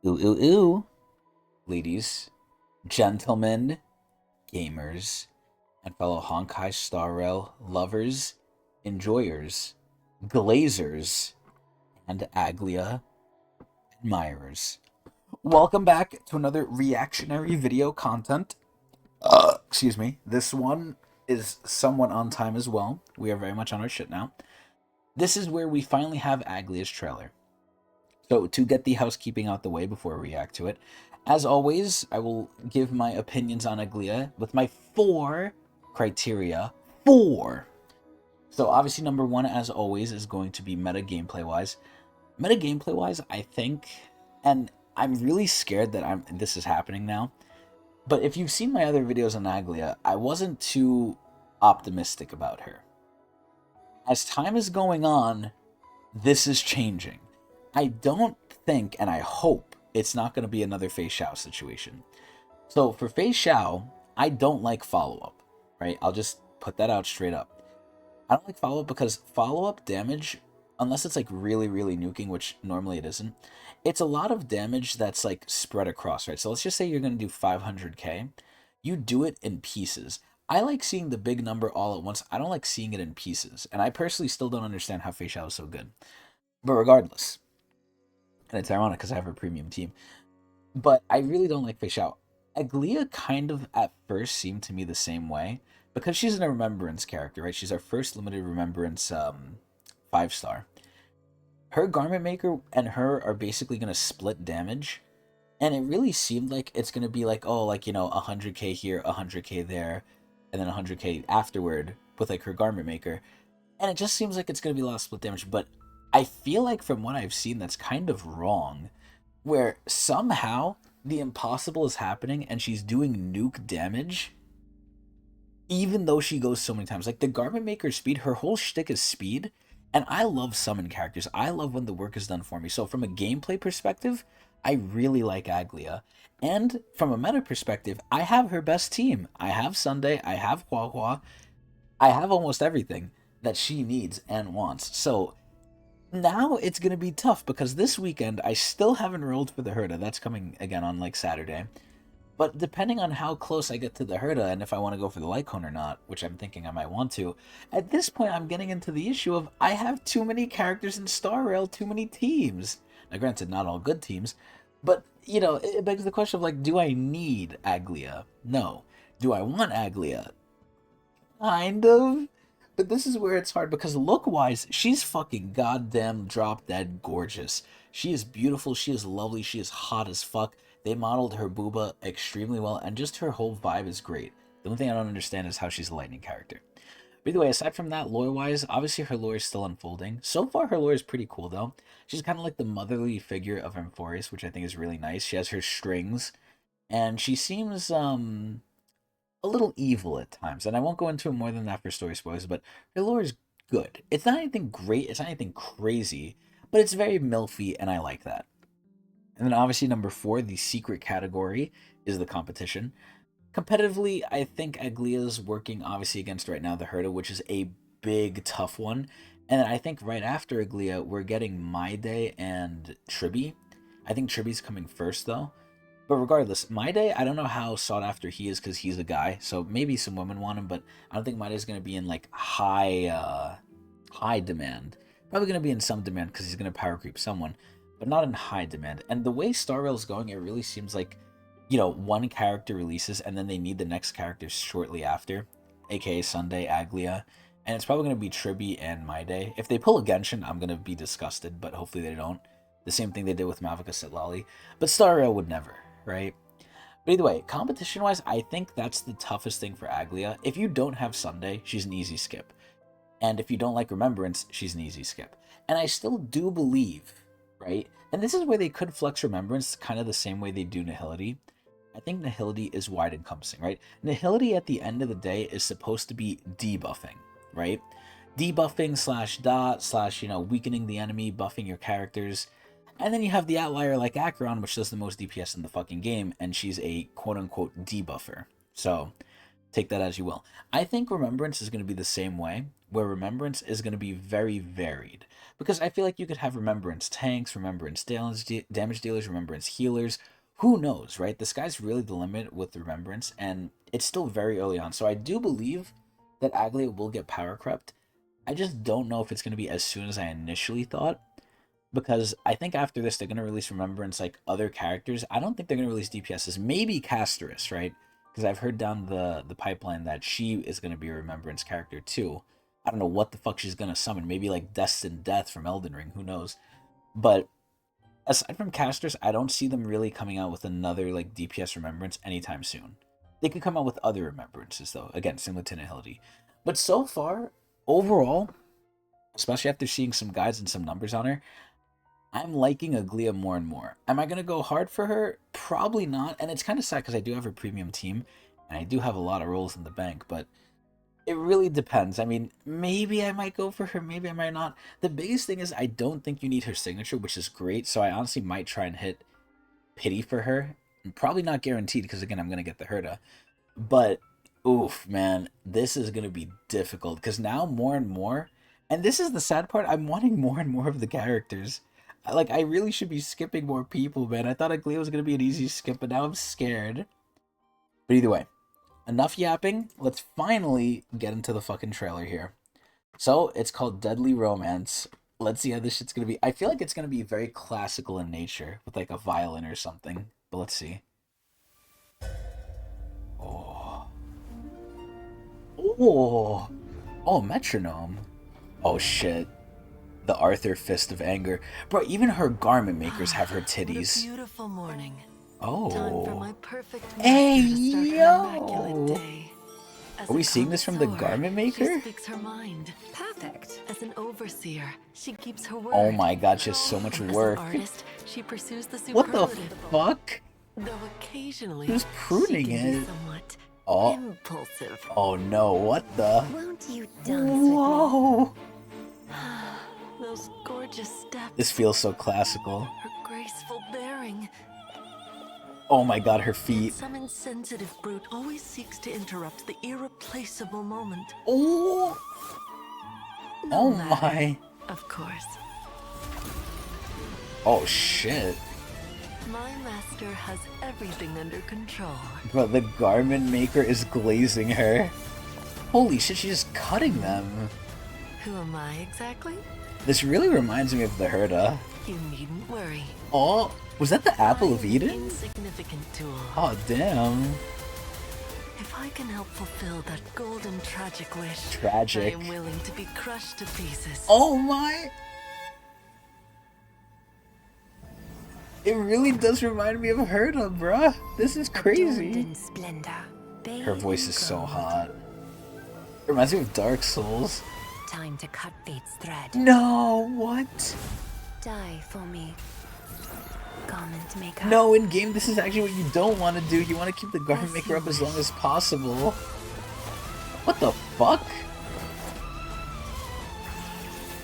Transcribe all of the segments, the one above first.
Ooh, ooh, ooh. Ladies, gentlemen, gamers, and fellow Honkai Star Rail lovers, enjoyers, glazers, and Aglaea admirers. Welcome back to another reactionary video content. Excuse me. This one is somewhat on time as well. We are very much on our shit now. This is where we finally have Aglaea's trailer. So, to get the housekeeping out the way before we react to it, as always, I will give my opinions on Aglaea with my four criteria. Four! So, obviously, number one, as always, is going to be meta gameplay wise. Meta gameplay wise, I think, and I'm really scared that this is happening now, but if you've seen my other videos on Aglaea, I wasn't too optimistic about her. As time is going on, this is changing. I don't think, and I hope, it's not going to be another Fei Xiao situation. So for Fei Xiao, I don't like follow-up, right? I'll just put that out straight up. I don't like follow-up because follow-up damage, unless it's like really, really nuking, which normally it isn't, it's a lot of damage that's like spread across, right? So let's just say you're going to do 500k. You do it in pieces. I like seeing the big number all at once. I don't like seeing it in pieces. And I personally still don't understand how Fei Xiao is so good. But regardless, and it's ironic because I have a premium team. But I really don't like Fish Out. Aglaea kind of at first seemed to me the same way because she's a remembrance character, right? She's our first limited remembrance 5-star. Her garment maker and her are basically gonna split damage, and it really seemed like it's gonna be like, oh, like 100k here, 100k there, and then 100k afterward with like her garment maker, and it just seems like it's gonna be a lot of split damage. But I feel like from what I've seen, that's kind of wrong. Where somehow the impossible is happening and she's doing nuke damage, even though she goes so many times. Like the Garment Maker's speed, her whole shtick is speed, and I love summon characters. I love when the work is done for me. So from a gameplay perspective, I really like Aglaea. And from a meta perspective, I have her best team. I have Sunday, I have Hua Hua, I have almost everything that she needs and wants. So now it's going to be tough because this weekend I still haven't rolled for the Herda. That's coming again on like Saturday. But depending on how close I get to the Herda and if I want to go for the Lycone or not, which I'm thinking I might want to, at this point I'm getting into the issue of I have too many characters in Star Rail, too many teams. Now, granted, not all good teams, but it begs the question of like, do I need Aglaea? No. Do I want Aglaea? Kind of. But this is where it's hard because look wise, she's fucking goddamn drop dead gorgeous. She is beautiful, she is lovely, she is hot as fuck. They modeled her booba extremely well, and just her whole vibe is great. The only thing I don't understand is how she's a lightning character. But either way, aside from that, lore wise, obviously her lore is still unfolding. So far, her lore is pretty cool though. She's kind of like the motherly figure of Amphorius, which I think is really nice. She has her strings, and she seems a little evil at times, and I won't go into it more than that for story spoilers, but her lore is good. It's not anything great, it's not anything crazy, but it's very milfy, and I like that. And then obviously number four, the secret category, is the competition. Competitively, I think Aglaea's working obviously against right now the Herda, which is a big, tough one. And then I think right after Aglaea, we're getting My Day and Tribby. I think Tribby's coming first though. But regardless, My Day, I don't know how sought after he is because he's a guy. So maybe some women want him, but I don't think My Day is going to be in like high demand. Probably going to be in some demand because he's going to power creep someone, but not in high demand. And the way Star Rail's going, it really seems like, one character releases and then they need the next character shortly after, aka Sunday, Aglaea. And it's probably going to be Tribby and My Day. If they pull a Genshin, I'm going to be disgusted, but hopefully they don't. The same thing they did with Mavica Sitlali. But Star Rail would never, right? But either way, competition-wise, I think that's the toughest thing for Aglaea. If you don't have Sunday, she's an easy skip. And if you don't like Remembrance, she's an easy skip. And I still do believe, right? And this is where they could flex Remembrance kind of the same way they do Nihility. I think Nihility is wide encompassing, right? Nihility at the end of the day is supposed to be debuffing, right? Debuffing slash dot slash, weakening the enemy, buffing your characters. And then you have the outlier like Acheron, which does the most DPS in the fucking game, and she's a quote-unquote debuffer. So, take that as you will. I think Remembrance is going to be the same way, where Remembrance is going to be very varied. Because I feel like you could have Remembrance tanks, Remembrance damage dealers, Remembrance healers. Who knows, right? The sky's really the limit with Remembrance, and it's still very early on. So I do believe that Aglaea will get power crept. I just don't know if it's going to be as soon as I initially thought, because I think after this they're going to release Remembrance like other characters. I don't think they're going to release DPSs. Maybe Casterus, right? Because I've heard down the pipeline that she is going to be a Remembrance character too. I don't know what the fuck she's going to summon. Maybe like Destined Death from Elden Ring. Who knows? But aside from Casterus, I don't see them really coming out with another like DPS Remembrance anytime soon. They could come out with other Remembrances though. Again, similar to Nihility. But so far, overall, especially after seeing some guides and some numbers on her, I'm liking Aglaea more and more. Am I going to go hard for her? Probably not. And it's kind of sad because I do have a premium team and I do have a lot of rolls in the bank, but it really depends. I mean, maybe I might go for her, maybe I might not. The biggest thing is I don't think you need her signature, which is great. So I honestly might try and hit pity for her. And probably not guaranteed because, again, I'm going to get the Herda. But, oof, man, this is going to be difficult because now more and more, and this is the sad part, I'm wanting more and more of the characters. Like, I really should be skipping more people, man. I thought Aglaea was going to be an easy skip, but now I'm scared. But either way, enough yapping. Let's finally get into the fucking trailer here. So, it's called Deadly Romance. Let's see how this shit's going to be. I feel like it's going to be very classical in nature, with like a violin or something. But let's see. Oh. Oh. Oh, metronome. Oh, shit. The Arthur Fist of Anger. Bro, even her garment makers have her titties. What a beautiful morning. Oh. Time for my perfect Hey, yo! Are we seeing this from the garment maker? She speaks her mind. Perfect. As an overseer, she keeps her word. Oh my god, she has so much work. As an artist, she pursues the what the superlative. fuck? Though occasionally, who's pruning she can it? Be somewhat impulsive. Oh no, what the? Won't you dance Whoa. with me? Those gorgeous steps. This feels so classical. Her graceful bearing. Oh my god, her feet. Some insensitive brute always seeks to interrupt the irreplaceable moment. Oh. No oh matter, my. Of course. Oh shit. My master has everything under control. But the garment maker is glazing her. Holy shit, she's just cutting them. Who am I exactly? This really reminds me of the Herda. You needn't worry. Oh, was that the Apple of Eden? Insignificant tool. Oh, damn. If I can help fulfill that golden tragic wish, Tragic. I am willing to be crushed to pieces. Oh my! It really does remind me of Herda, bruh. This is crazy. Her voice is so hot. It reminds me of Dark Souls. Time to cut fate's thread. No, what? Die for me. Garment maker. No, in game, this is actually what you don't want to do. You want to keep the garment maker up as long as possible. What the fuck?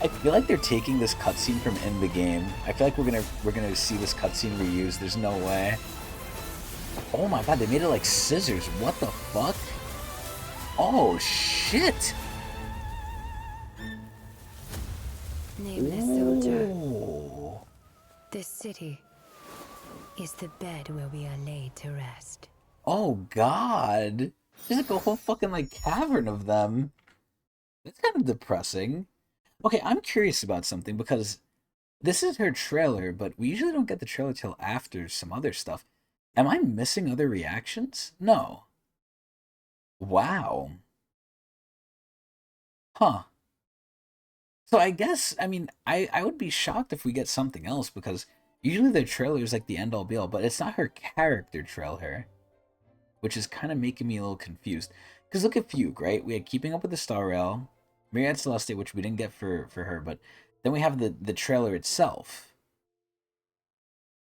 I feel like they're taking this cutscene from in the game. I feel like we're gonna see this cutscene reused. There's no way. Oh my god, they made it like scissors. What the fuck? Oh shit! Nameless soldier. Ooh. This city is the bed where we are laid to rest. Oh god! There's like a whole fucking like cavern of them. That's kind of depressing. Okay, I'm curious about something because this is her trailer, but we usually don't get the trailer till after some other stuff. Am I missing other reactions? No. Wow. Huh. So I guess, I mean, I would be shocked if we get something else because usually the trailer is like the end all be all, but it's not her character trailer, which is kind of making me a little confused. Because look at Fugue, right? We had Keeping Up with the Star Rail, Myriad Celestia, which we didn't get for her, but then we have the trailer itself,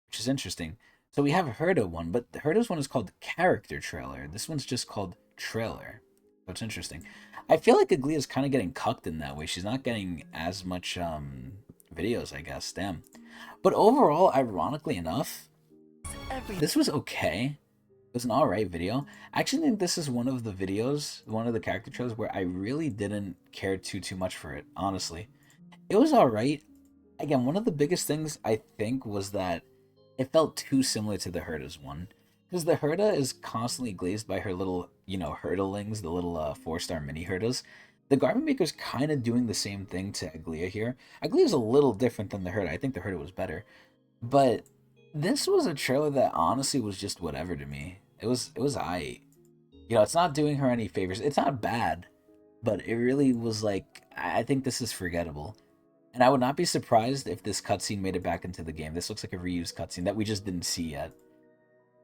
which is interesting. So we have Herda one, but Herda's one is called character trailer. This one's just called trailer. So it's interesting. I feel like Aglaea's kind of getting cucked in that way. She's not getting as much videos, I guess. Damn. But overall, ironically enough, this was okay. It was an alright video. I actually think this is one of the videos, one of the character trailers where I really didn't care too much for it, honestly. It was alright. Again, one of the biggest things I think was that it felt too similar to the Herda's one. Because the Herda is constantly glazed by her little, hurdlings, the little 4-star mini Herdas. The Garment Maker's kind of doing the same thing to Aglaea here. Aglaea's a little different than the Herda. I think the Herda was better. But this was a trailer that honestly was just whatever to me. It was I. It's not doing her any favors. It's not bad, but it really was like I think this is forgettable. And I would not be surprised if this cutscene made it back into the game. This looks like a reused cutscene that we just didn't see yet.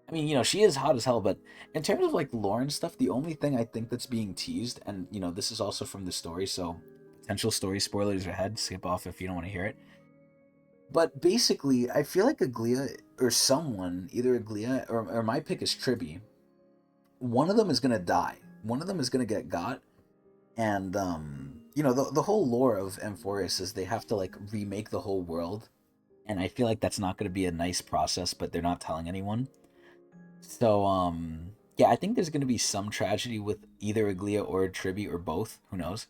I mean, she is hot as hell, but in terms of like lore and stuff, the only thing I think that's being teased, and this is also from the story, so potential story spoilers ahead, skip off if you don't want to hear it. But basically, I feel like Aglaea or someone, either Aglaea or my pick is Tribby, one of them is gonna die. One of them is gonna get got, and the whole lore of Amphorius is they have to like remake the whole world, and I feel like that's not gonna be a nice process, but they're not telling anyone. So yeah, I think there's gonna be some tragedy with either Aglaea or Tribby or both. Who knows?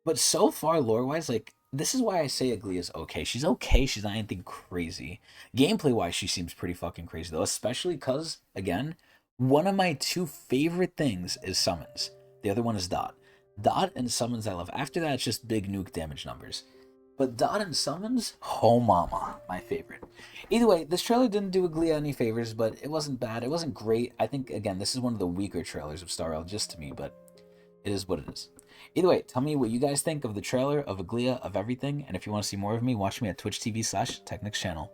But so far, lore wise, like this is why I say Aglaea's okay. She's okay. She's not anything crazy. Gameplay wise, she seems pretty fucking crazy though. Especially because again, one of my two favorite things is summons. The other one is dot. Dot and summons I love. After that, it's just big nuke damage numbers. But dot and summons, oh mama, my favorite. Either way, this trailer didn't do Aglaea any favors, but it wasn't bad. It wasn't great. I think again, this is one of the weaker trailers of Star Rail, just to me, but it is what it is. Either way, tell me what you guys think of the trailer, of Aglaea, of everything, and if you want to see more of me, watch me at Twitch TV/Technics channel.